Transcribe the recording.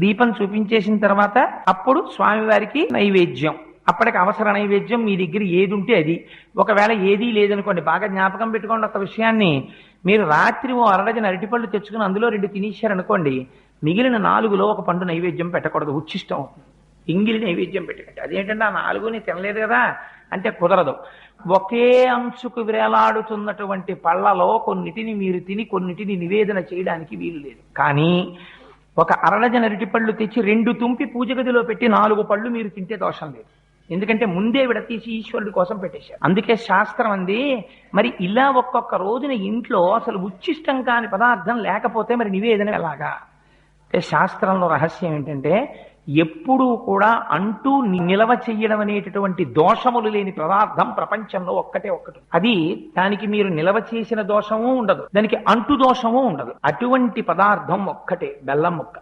దీపం చూపించేసిన తర్వాత అప్పుడు స్వామివారికి నైవేద్యం. అప్పటికి అవసర నైవేద్యం మీ దగ్గర ఏది ఉంటే అది. ఒకవేళ ఏదీ లేదనుకోండి, బాగా జ్ఞాపకం పెట్టుకోండి ఒక విషయాన్ని. మీరు రాత్రి ఓ అరడజన అరటిపళ్ళు తెచ్చుకుని అందులో 2 తినేశారనుకోండి, మిగిలిన 4లో ఒక పండు నైవేద్యం పెట్టకూడదు, ఉచ్చిష్టం అవుతుంది. ఎంగిలి నైవేద్యం పెట్టకండి. అదేంటంటే ఆ 4ని తినలేదు కదా అంటే కుదరదు. ఒకే అంచుకు వేలాడుతున్నటువంటి పళ్ళలో కొన్నిటిని మీరు తిని కొన్నిటిని నివేదన చేయడానికి వీలు లేదు. కానీ ఒక అరడజన అరటిపళ్ళు తెచ్చి 2 తుంపి పూజ గదిలో పెట్టి 4 పళ్ళు మీరు తింటే దోషం లేదు. ఎందుకంటే ముందే విడతీసి ఈశ్వరుడి కోసం పెట్టేశారు. అందుకే శాస్త్రం అంది, మరి ఇలా ఒక్కొక్క రోజున ఇంట్లో అసలు ఉచ్చిష్టం కాని పదార్థం లేకపోతే మరి నివేదన ఎలాగా అంటే, శాస్త్రంలో రహస్యం ఏంటంటే ఎప్పుడూ కూడా అంటూ నిలవ చెయ్యడం అనేటటువంటి దోషములు లేని పదార్థం ప్రపంచంలో ఒక్కటే ఒక్కటి. అది దానికి మీరు నిలవ చేసిన దోషము ఉండదు, దానికి అంటు దోషము ఉండదు. అటువంటి పదార్థం ఒక్కటే బెల్లం ముక్క.